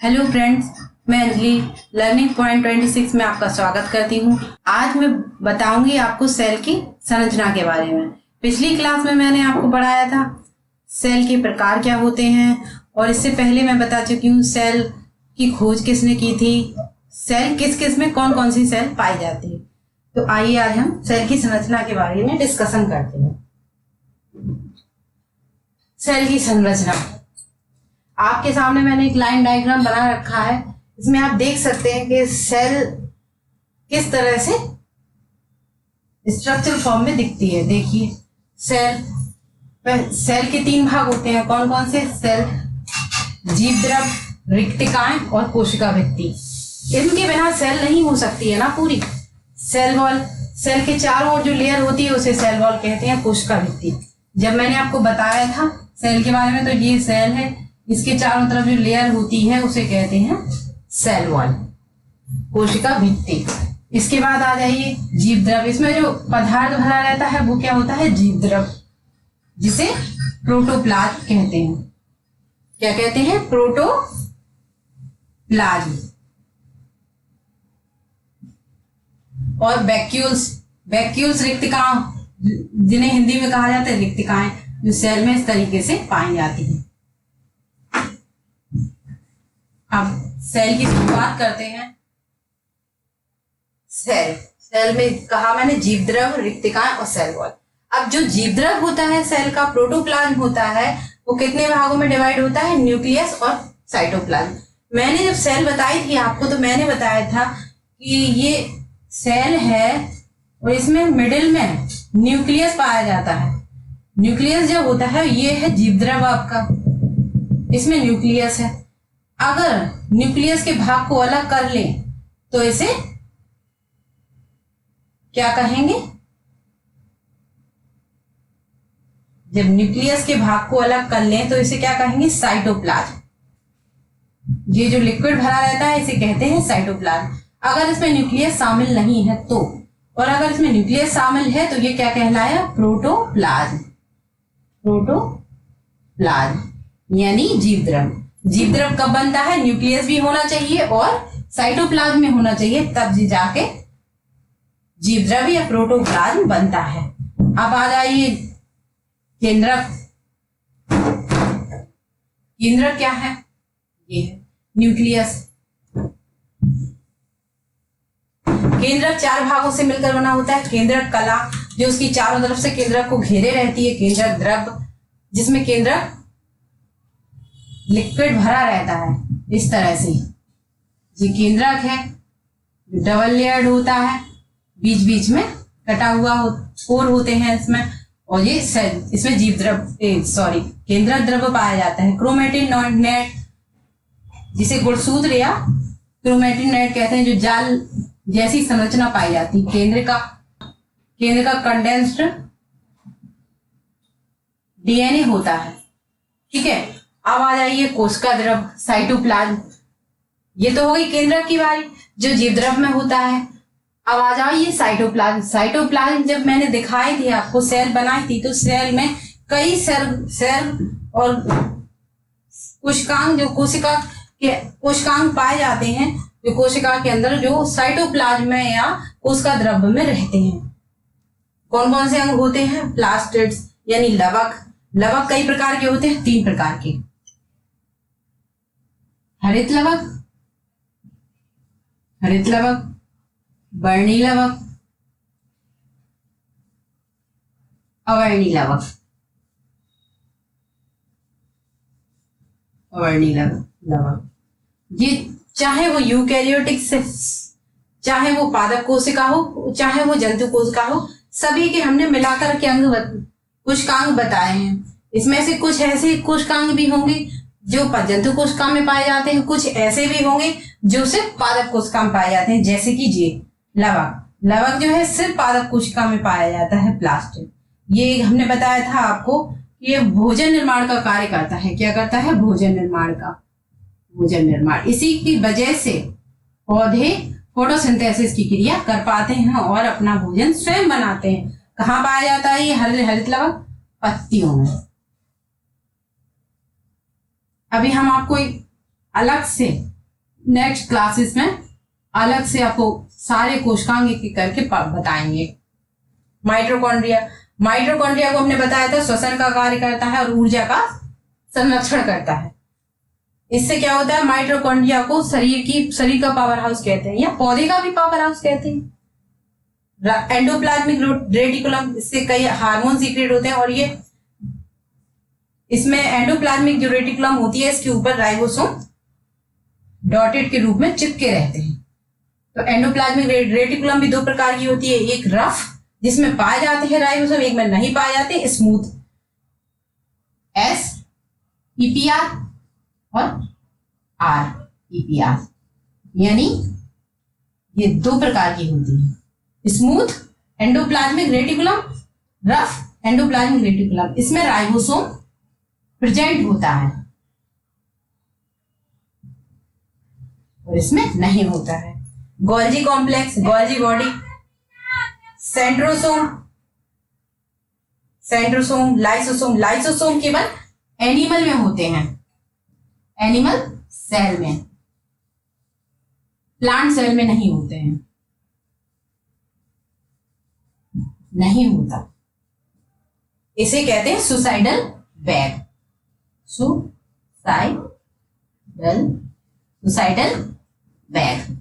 Hello friends, मैं Anjali learning point 26 में आपका स्वागत करती हूँ। आज मैं बताऊंगी आपको सेल की संरचना के बारे में। पिछली क्लास में मैंने आपको पढ़ाया था सेल के प्रकार क्या होते हैं, और इससे पहले मैं बता चुकी हूँ सेल की खोज किसने की थी, सेल किस किस में कौन कौन सी सेल पाई जाती है। तो आइए आज हम सेल की संरचना के बारे में डिस्कशन करते हैं। सेल की संरचना, आपके सामने मैंने एक लाइन डायग्राम बना रखा है। इसमें आप देख सकते हैं कि सेल किस तरह से स्ट्रक्चर फॉर्म में दिखती है। देखिए, सेल के तीन भाग होते हैं। कौन कौन से? सेल, जीवद्रव, रिक्तिकाएं और कोशिका भित्ति। इनके बिना सेल नहीं हो सकती है ना पूरी। सेल वॉल, सेल के चारों ओर जो लेयर होती है उसे सेल वॉल कहते हैं। कोशिका भित्ति, जब मैंने आपको बताया था सेल के बारे में, तो ये सेल है, इसके चारों तरफ जो लेयर होती है उसे कहते हैं सेल वॉल, कोशिका भित्ति। इसके बाद आ जाइए जीवद्रव। इसमें जो पदार्थ भरा रहता है वो क्या होता है? जीवद्रव, जिसे प्रोटोप्लाज्म कहते हैं। क्या कहते हैं? प्रोटोप्लाज्म। और वैक्यूल्स, वैक्यूल्स रिक्तिकाएं, जिन्हें हिंदी में कहा जाता है रिक्तिकाएं, जो सेल में इस तरीके से पाई जाती है। अब सेल की शुरुआत करते हैं। सेल में कहा मैंने जीवद्रव, रिक्तिकाएं और सेल वॉल। अब जो जीवद्रव होता है सेल का, प्रोटोप्लाज्म होता है, वो कितने भागों में डिवाइड होता है? न्यूक्लियस और साइटोप्लाज्म। मैंने जब सेल बताई थी आपको, तो मैंने बताया था कि ये सेल है और इसमें मिडिल में न्यूक्लियस पाया जाता है। न्यूक्लियस जो होता है ये है जीवद्रव आपका, इसमें न्यूक्लियस है। अगर न्यूक्लियस के भाग को अलग कर लें तो इसे क्या कहेंगे? जब न्यूक्लियस के भाग को अलग कर लें तो इसे क्या कहेंगे? साइटोप्लाज्म। ये जो लिक्विड भरा रहता है इसे कहते हैं साइटोप्लाज्म। अगर इसमें न्यूक्लियस शामिल नहीं है तो, और अगर इसमें न्यूक्लियस शामिल है तो ये क्या कहलाया? प्रोटोप्लाज्म। प्रोटोप्लाज्म यानी जीवद्रव। जीवद्रव कब बनता है? न्यूक्लियस भी होना चाहिए और साइटोप्लाज्म में होना चाहिए, तब जाके जीवद्रव या प्रोटोप्लाज्म बनता है। अब आ जाइए केंद्रक। केंद्रक क्या है? ये है न्यूक्लियस। केंद्रक चार भागों से मिलकर बना होता है। केंद्रक कला, जो उसकी चारों तरफ से केंद्रक को घेरे रहती है। केंद्रक द्रव, जिसमें केंद्रक लिक्विड भरा रहता है इस तरह से। ये केंद्रक है, डबल लेयर्ड होता है, बीच बीच में कटा हुआ पोर होते हैं इसमें। और ये इसमें जीवद्रव केंद्रक द्रव पाया जाता है। क्रोमेटिन नेट, जिसे गुणसूत्र या क्रोमेटिन नेट कहते हैं, जो जाल जैसी संरचना पाई जाती है। केंद्र का कंडेंस्ड डीएनए होता है। ठीक है, अब आ जाइए कोशिका द्रव, साइटोप्लाज्म। ये तो हो गई केंद्रक की बारी, जो जीवद्रव में होता है। अब आ जाइए साइटोप्लाज्म। साइटोप्लाज्म जब मैंने दिखाई थी आपको, सेल बनाई थी, तो सेल में कई सेल और कोशिकांग, जो कोशिकांग पाए जाते हैं, जो कोशिका के अंदर जो साइटोप्लाज्म में या कोशिका द्रव में रहते हैं। कौन कौन से अंग होते हैं? प्लास्टिड्स यानी लवक। लवक कई प्रकार के होते हैं, 3 प्रकार के। हरित लवक, वर्णी लवक, अवर्णी लवक। ये चाहे वो यूकैरियोटिक से, चाहे वो पादप कोशिका हो, चाहे वो जंतु कोशिका हो, सभी के हमने मिलाकर के कोशिकांग बताए हैं। इसमें से कुछ ऐसे कोशिकांग भी होंगे जो जंतु कोशिका में पाए जाते हैं, कुछ ऐसे भी होंगे जो सिर्फ पादप कोशिका में पाए जाते हैं, जैसे कि ये लवक जो है सिर्फ पादप कोशिका में पाया जाता है। प्लास्टिड, ये हमने बताया था आपको कि ये भोजन निर्माण का कार्य करता है। क्या करता है? भोजन निर्माण। इसी की वजह से पौधे फोटोसिंथेसिस की क्रिया कर पाते हैं और अपना भोजन स्वयं बनाते हैं। कहाँ पाया जाता है ये हरित लवक? पत्तियों में। अभी हम आपको अलग से नेक्स्ट क्लासेस में अलग से आपको सारे कोशिकांग एक एक करके बताएंगे। माइटोकॉन्ड्रिया, माइटोकॉन्ड्रिया को हमने बताया था श्वसन का कार्य करता है और ऊर्जा का संरक्षण करता है। इससे क्या होता है, माइटोकॉन्ड्रिया को शरीर का पावर हाउस कहते हैं या पौधे का भी पावर हाउस कहते हैं। एंडोप्लाज्मिक रेटिकुलम, इससे कई हार्मोन सीक्रेट होते हैं और ये इसमें एंडोप्लाज्मिक जो रेटिकुलम होती है इसके ऊपर राइबोसोम डॉटेड के रूप में चिपके रहते हैं। तो एंडोप्लाज्मिक रेटिकुलम भी दो प्रकार की होती है, एक रफ जिसमें पाए जाते हैं राइबोसोम, एक में नहीं पाए जाते स्मूथ, SEPR और REPR, यानी ये दो प्रकार की होती है, smooth endoplasmic reticulum, rough endoplasmic reticulum. इसमें राइबोसोम प्रेजेंट होता है और इसमें नहीं होता है। Golgi complex, Golgi body, centrosome, lysosome केवल एनिमल में होते हैं, एनिमल सेल में, प्लांट सेल में नहीं होते हैं, नहीं होता। इसे कहते हैं सुसाइडल बैग, सुसाइडल बैग,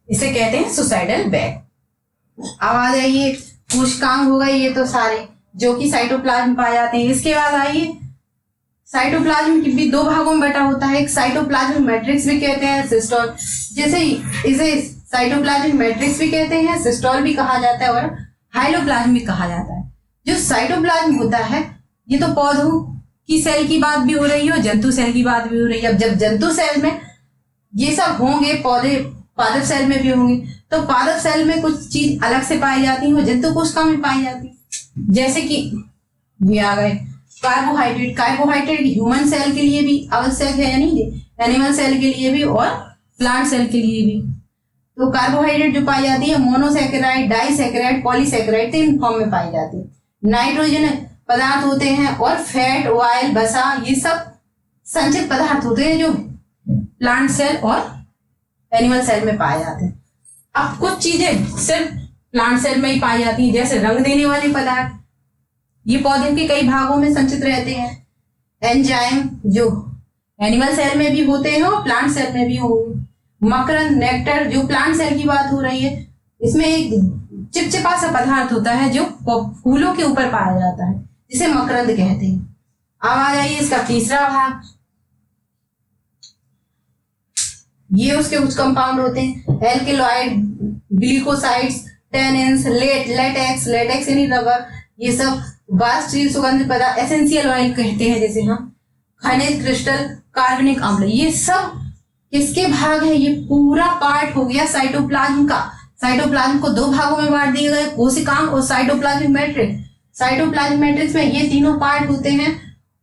इसे कहते हैं सुसाइडल बैग। अब आ जाइए, कोशिकांग हो गए ये तो सारे जो कि साइटोप्लाज्म में पाए जाते हैं। इसके बाद आइए, साइटोप्लाज्म की भी दो भागों में बटा होता है, एक साइटोप्लाज्म मैट्रिक्स भी कहते हैं, सिस्टोल, जैसे इसे साइटोप्लाज्म मैट्रिक्स भी कहते हैं, सिस्टोल भी कहा जाता है और हाइलोप्लाज्म भी कहा जाता है। जो साइटोप्लाज्म होता है ये तो पौधों की सेल की बात भी हो रही है और जंतु सेल की बात भी हो रही है। अब जब जंतु सेल में ये सब होंगे, पौधे पादप सेल में भी होंगे, तो पादप सेल में कुछ चीज अलग से पाई जाती है, वो जंतु कोशिका में पाई जाती है। जैसे कि ये आ गए कार्बोहाइड्रेट, कार्बोहाइड्रेट ह्यूमन सेल के लिए भी आवश्यक है, यानी एनिमल सेल के लिए भी और प्लांट सेल के लिए भी। तो कार्बोहाइड्रेट जो पाई जाती है मोनोसैकेराइड, डाइसैकेराइड, पॉलीसैकेराइड, तीन फॉर्म में पाई जाती है। नाइट्रोजन पदार्थ होते हैं और फैट, ऑयल, वसा, ये सब संचित पदार्थ होते हैं जो प्लांट सेल और एनिमल सेल में पाए जाते हैं। अब कुछ चीजें सिर्फ प्लांट सेल में ही पाई जाती हैं, जैसे रंग देने वाले पदार्थ, ये पौधे के कई भागों में संचित रहते हैं। एंजाइम जो एनिमल सेल में भी होते हैं और प्लांट सेल में भी होंगे। मकरंद, नेक्टर, जो प्लांट सेल की बात हो रही है, इसमें एक चिपचिपा सा पदार्थ होता है जो फूलों के ऊपर पाया जाता है, जिसे मकरंद कहते हैं। अब आ जाइए इसका तीसरा भाग, ये उसके कुछ कंपाउंड होते हैं, एल्केलॉइड, ग्लिकोसाइड्स, टेनिन्स, लेटेक्स यानी रबर, ये सब वास्तु सुगंध पदार्थ, एसेंशियल ऑयल कहते हैं जैसे हम, खनिज, क्रिस्टल, कार्बनिक अम्ल, ये सब किसके भाग है? ये पूरा पार्ट हो गया साइटोप्लाज्म का। साइटोप्लाज्म को दो भागों में बांट दिए गए, कोशिकांग और साइटोप्लाज्मिक मैट्रिक्स। साइटोप्लाज्मिक मैट्रिक्स में ये तीनों पार्ट होते हैं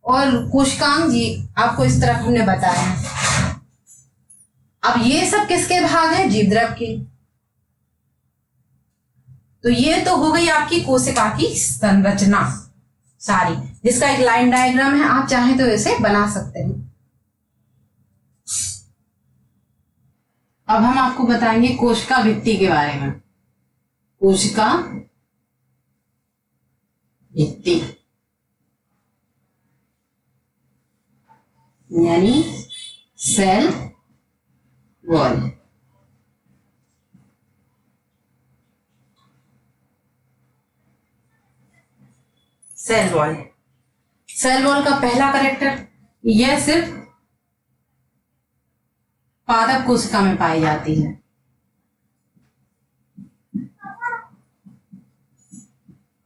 और कोशिकांग जी आपको इस तरफ हमने बताया है। अब ये सब किसके भाग है? जीव द्रव के। तो ये तो हो गई आपकी कोशिका की संरचना सारी, जिसका एक लाइन डायग्राम है, आप चाहें तो इसे बना सकते हैं। अब हम आपको बताएंगे कोशिका भित्ति के बारे में। कोशिका भित्ति यानी cell wall. Cell wall, cell wall का पहला कैरेक्टर, यह सिर्फ पादप कोशिका में पाई जाती है।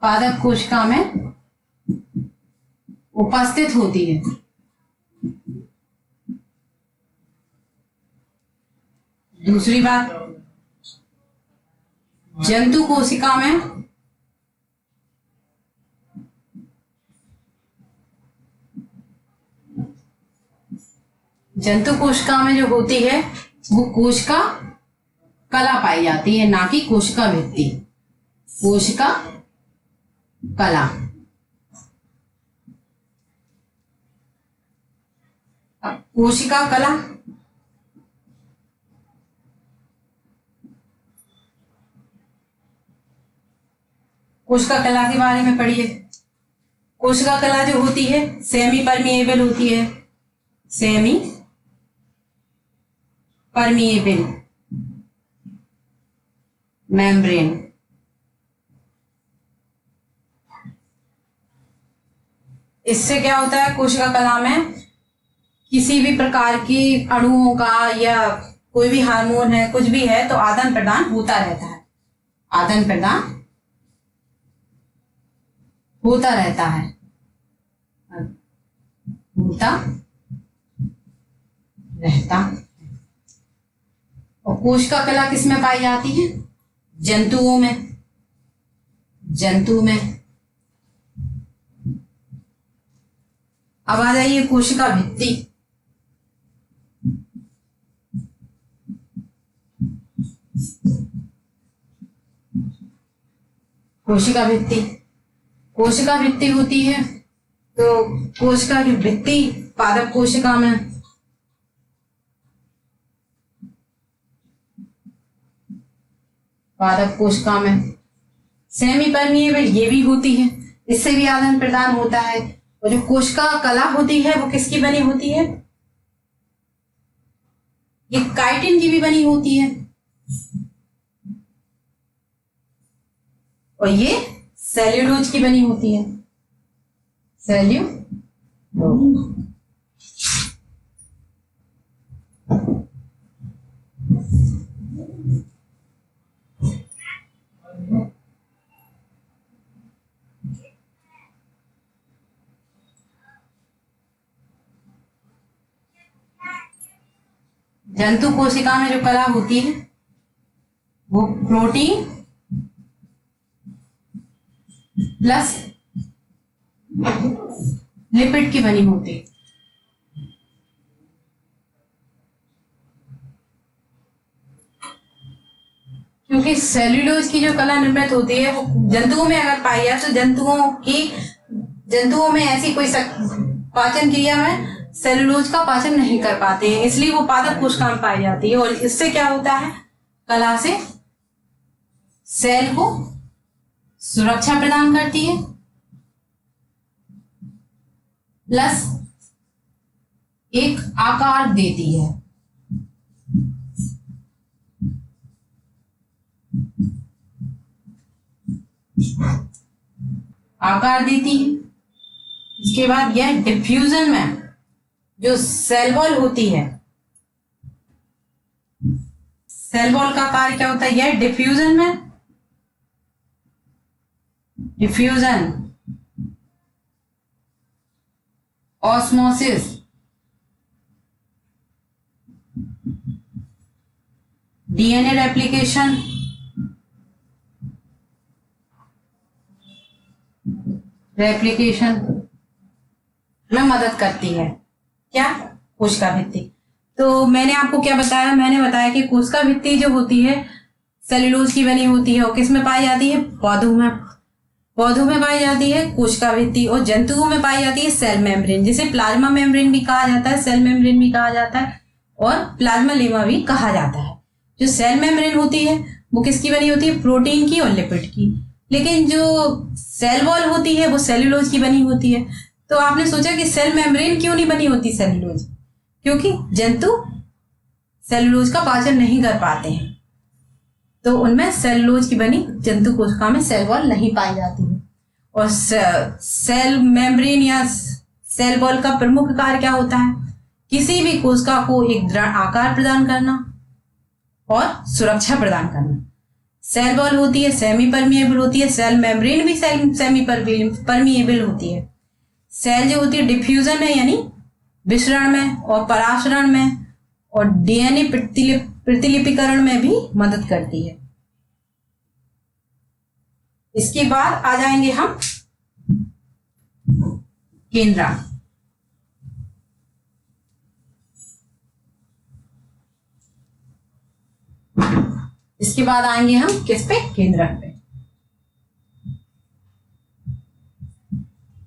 पादप कोशिका में उपस्थित होती है। दूसरी बात, जंतु कोशिका में जो होती है वो कोशिका कला पाई जाती है, ना कि कोशिका भित्ति। कोशिका कला। कोशिका कला, कोशिका कला के बारे में पढ़िए। कोशिका कला जो होती है सेमी परमिएबल होती है, सेमी परमिएबल मेम्ब्रेन। इससे क्या होता है, कोशिका कला में किसी भी प्रकार की अणुओं का या कोई भी हार्मोन है, कुछ भी है, तो आदान प्रदान होता रहता है, आदान प्रदान होता रहता है, होता रहता। और कोशिका कला किस में पाई जाती है? जंतुओं में, जंतु में। अब आ जाइए कोशिका भित्ति। कोशिका भित्ति, कोशिका भित्ति होती है तो कोशिका की भित्ति पादप कोशिका में, पादप कोशिका में सेमी परमिएबल ये भी होती है, इससे भी आदान प्रदान होता है। और जो कोशिका कला होती है वो किसकी बनी होती है? ये काइटिन की भी बनी होती है और ये सेल्यूलोज की बनी होती है, सेल्यूलोज। जंतु कोशिका में जो कला होती है वो प्रोटीन प्लस लिपिड की बनी होती है। क्योंकि सेल्यूलोज की जो कला निर्मित होती है वो जंतुओं में अगर पाई जाए तो जंतुओं में ऐसी कोई पाचन क्रिया में सेल्यूलोज का पाचन नहीं कर पाते हैं, इसलिए वो पादप कोशिका में पाई जाती है। और इससे क्या होता है, कला से सेल को सुरक्षा प्रदान करती है प्लस एक आकार देती है। आकार देती है। इसके बाद यह डिफ्यूजन में जो सेल वॉल होती है, सेल वॉल का कार्य क्या होता है? यह डिफ्यूजन में, डिफ्यूजन, ऑस्मोसिस, डीएनए रेप्लिकेशन, में मदद करती है। क्या? कोशिका भित्ति। तो मैंने आपको क्या बताया? मैंने बताया कि कोशिका भित्ति जो होती है सेल्यूलोज की बनी होती है और किस में पाई जाती है? पौधों में, पौधों में पाई जाती है कोशिका भित्ति। और जंतुओं में पाई जाती है सेल मेम्ब्रेन, जिसे प्लाज्मा मेम्ब्रेन भी कहा जाता है, सेल मेम्ब्रेन भी कहा जाता है और प्लाज्मा लेमा भी कहा जाता है। जो सेल मेम्ब्रेन होती है वो किसकी बनी होती है? प्रोटीन की और लिपिड की। लेकिन जो सेल वॉल होती है वो सेल्यूलोज की बनी होती है। तो आपने सोचा कि सेल मेम्ब्रेन क्यों नहीं बनी होती सेल्यूलोज? क्योंकि जंतु सेल्यूलोज का पाचन नहीं कर पाते हैं, तो उनमें सेल्यूलोज की बनी जंतु कोशिका में सेल वॉल नहीं पाई जाती है। और सेल मेम्ब्रेन या सेल वॉल का प्रमुख कार्य क्या होता है? किसी भी कोशिका को एक दृढ़ आकार प्रदान करना और सुरक्षा प्रदान करना। सेल वॉल होती है सेमी परमिएबल होती है, सेल मेम्ब्रेन भी सेमी परमिएबल होती है। सेल जो होती है डिफ्यूजन है, यानी विसरण में और परासरण में और डीएनए प्रतिलिपिकरण में भी मदद करती है। इसके बाद आ जाएंगे हम केंद्रा। इसके बाद आएंगे हम किस पे? केंद्रक पे।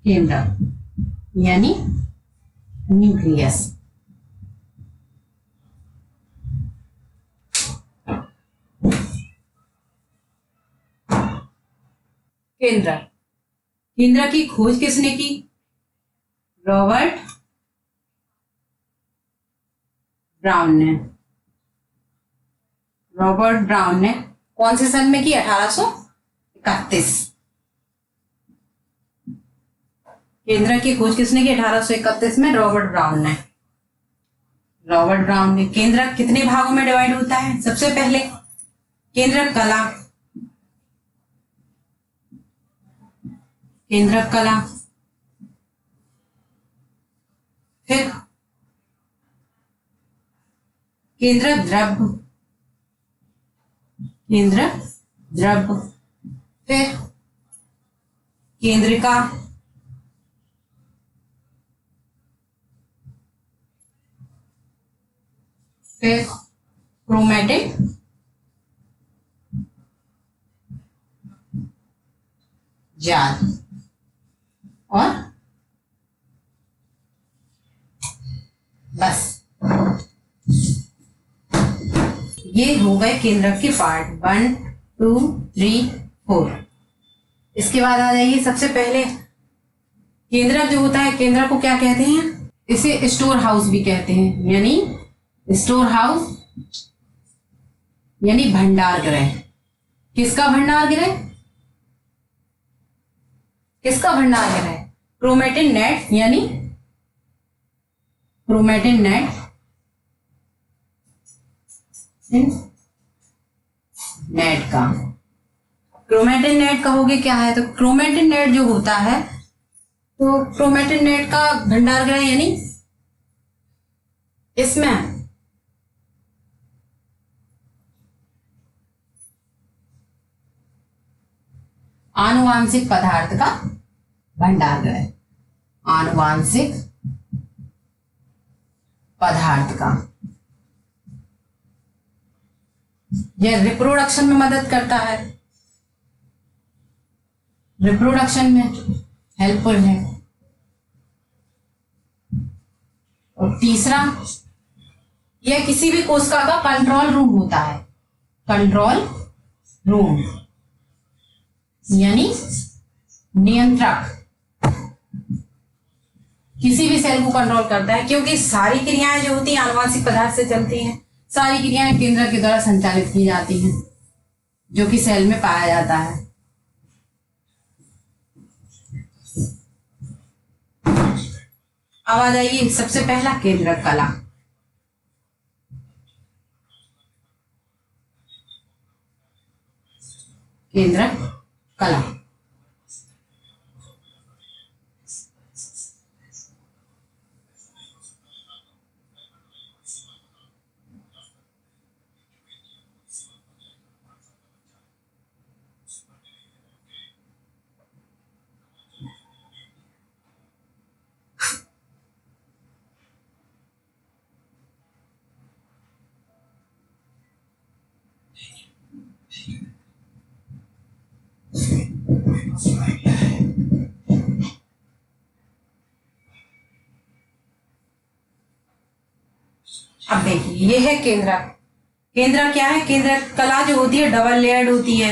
केंद्रक यानी न्यूक्लियस। केंद्रक। केंद्रक की खोज किसने की? रॉबर्ट ब्राउन ने। रॉबर्ट ब्राउन ने कौन से सन में की? 1831। केंद्रक की खोज किसने की? 1831 में रॉबर्ट ब्राउन ने। रॉबर्ट ब्राउन ने। केंद्रक कितने भागों में डिवाइड होता है? सबसे पहले केंद्रक कला। केंद्रक कला, फिर केंद्रक द्रव्य। केंद्रक द्रव्य, फिर केंद्रिका, फिर क्रोमैटिक जाल और बस। ये हो गए केंद्रक के पार्ट 1 2 3 4। इसके बाद आ जाइए, सबसे पहले केंद्रक जो होता है, केंद्रक को क्या कहते हैं? इसे स्टोर हाउस भी कहते हैं, यानी स्टोर हाउस यानी भंडार गृह। किसका भंडार गृह? किसका भंडार गृह? क्रोमैटिन नेट, यानी क्रोमैटिन नेट नेट का। क्रोमैटिन नेट कहोगे क्या है? तो क्रोमैटिन नेट जो होता है, तो क्रोमैटिन नेट का भंडार गृह यानी इसमें आनुवांशिक पदार्थ का भंडार गृह। आनुवांशिक पदार्थ का। यह रिप्रोडक्शन में मदद करता है, रिप्रोडक्शन में हेल्पफुल है। और तीसरा, यह किसी भी कोशिका का कंट्रोल रूम होता है। कंट्रोल रूम यानी नियंत्रक। किसी भी सेल को कंट्रोल करता है, क्योंकि सारी क्रियाएं जो होती हैं आनुवांशिक पदार्थ से चलती हैं। सारी क्रियाएं केंद्रक के द्वारा संचालित की जाती हैं, जो कि सेल में पाया जाता है। अब आ जाइए, सबसे पहला केंद्रक कला। केंद्रक कला। अब देखिए, ये है केंद्रक। केंद्रक क्या है? केंद्रक कला जो होती है डबल लेयर्ड होती है।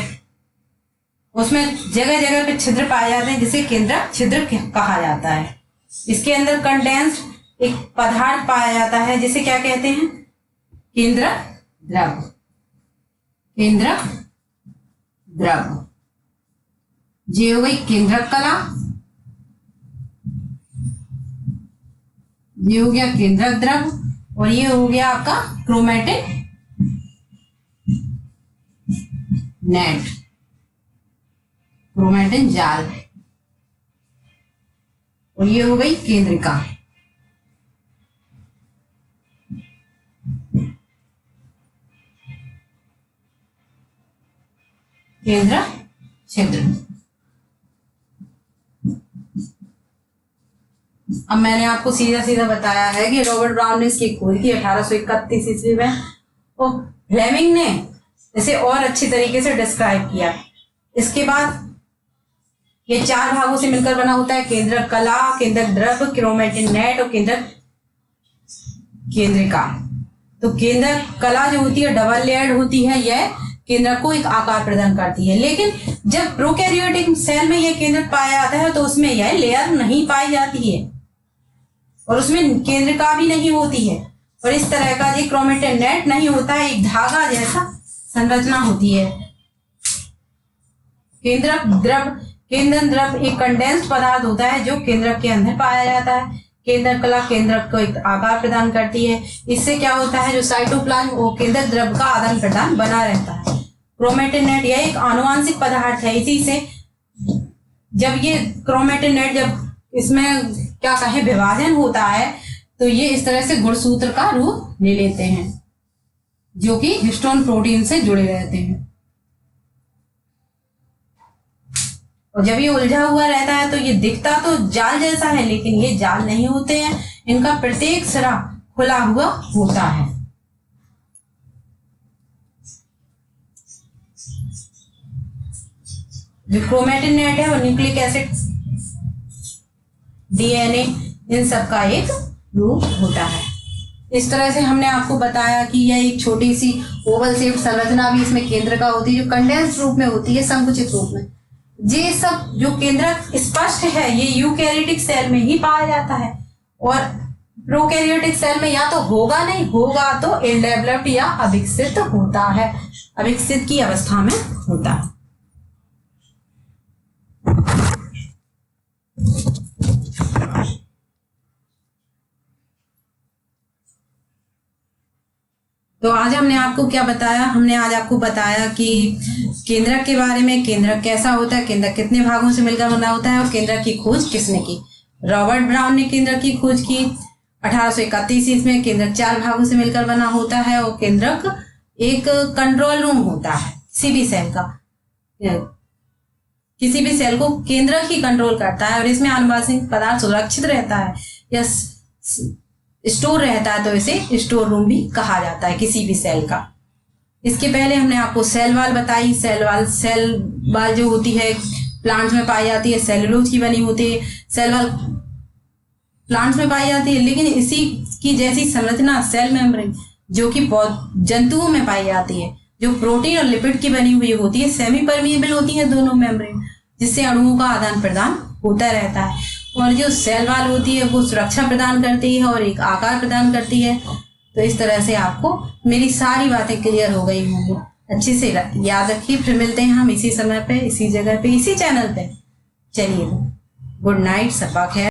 उसमें जगह जगह पे छिद्र पाए जाते हैं, जिसे केंद्रक छिद्र कहा जाता है। इसके अंदर कंडेंस्ड एक पदार्थ पाया जाता है, जिसे क्या कहते हैं? केंद्रक द्रव। केंद्रक द्रव। ये हो गई केंद्रक कला, ये हो गया केंद्रक द्रव, और ये हो गया आपका क्रोमैटिन नेट, क्रोमैटिन जाल, और ये हो गई केंद्रिका। केंद्र छिद्र। अब मैंने आपको सीधा सीधा बताया है कि रॉबर्ट ब्राउन ने इसकी खोज की 1831 ईस्वी में, और फ्लेमिंग ने इसे और अच्छी तरीके से डिस्क्राइब किया। इसके बाद ये 4 भागों से मिलकर बना होता है: केंद्रक कला, केंद्रक द्रव, क्रोमैटिन नेट और केंद्रक केंद्रिका। तो केंद्रक कला जो होती है डबल लेयर्ड होती है। यह केंद्रक को एक आकार प्रदान करती है। लेकिन जब प्रोकैरियोटिक सेल में यह केंद्रक पाया जाता है तो उसमें यह लेयर नहीं पाई जाती है और उसमें केंद्रिका भी नहीं होती है और इस तरह का ये क्रोमेटिन नेट नहीं होता है, एक धागा जैसा संरचना होती है। केंद्रक द्रव एक कंडेंस्ड पदार्थ होता है जो केंद्रक के अंदर पाया जाता है। केंद्रक कला केंद्रक को एक आकार प्रदान करती है। इससे क्या होता है, जो साइटोप्लाज्म वो केंद्रक द्रव का आदान प्रदान बना रहता है। क्रोमेटिन नेट यह एक आनुवांशिक पदार्थ है। इसी से जब ये क्रोमेटिन नेट जब इसमें क्या कहें विभाजन होता है तो ये इस तरह से गुणसूत्र का रूप ले लेते हैं जो कि हिस्टोन प्रोटीन से जुड़े रहते हैं। और जब ये उलझा हुआ रहता है तो ये दिखता तो जाल जैसा है लेकिन ये जाल नहीं होते हैं, इनका प्रत्येक सिरा खुला हुआ होता है। जो क्रोमेटिन नेट है वो न्यूक्लिक एसिड, डीएनए, इन सब का एक रूप होता है। इस तरह से हमने आपको बताया कि यह एक छोटी सी ओवल शेप संरचना भी इसमें केंद्र का होती है जो कंडेंस्ड रूप में होती है, संकुचित रूप में। ये सब जो केंद्रक स्पष्ट है ये यूकैरियोटिक सेल में ही पाया जाता है और प्रोकैरियोटिक सेल में या तो होगा नहीं, होगा तो इनडेवलप्ड या अविकसित होता है, अविकसित की अवस्था में होता है। तो आज हमने आपको क्या बताया, हमने आज आपको बताया कि केंद्रक के बारे में, केंद्रक कैसा होता है, केंद्रक कितने भागों से मिलकर बना होता है और केंद्रक की खोज किसने की। रॉबर्ट ब्राउन ने केंद्रक की खोज की 1831 ईस्वी में। केंद्रक 4 भागों से मिलकर बना होता है और केंद्रक एक कंट्रोल रूम होता है किसी भी सेल का। किसी भी सेल को केंद्रक ही कंट्रोल करता है और इसमें आनुवांशिक पदार्थ सुरक्षित रहता है या स्टोर रहता है तो इसे स्टोर रूम भी कहा जाता है किसी भी सेल का। इसके पहले हमने आपको सेल वॉल बताई। सेल वॉल जो होती है प्लांट्स में पाई जाती है, सेलुलोज की बनी होती है। सेल वॉल प्लांट्स में पाई जाती है लेकिन इसी की जैसी संरचना सेल मेम्ब्रेन जो कि जंतुओं में पाई जाती है, जो प्रोटीन और लिपिड की बनी हुई होती है, सेमी परमिएबल होती है दोनों मेम्ब्रेन, जिससे अणुओं का आदान प्रदान होता रहता है। और जो सेल वॉल होती है वो सुरक्षा प्रदान करती है और एक आकार प्रदान करती है। तो इस तरह से आपको मेरी सारी बातें क्लियर हो गई होंगी, अच्छे से याद रखिए। फिर मिलते हैं हम इसी समय पे, इसी जगह पे, इसी चैनल पे। चलिए, गुड नाइट, सब्बा खैर।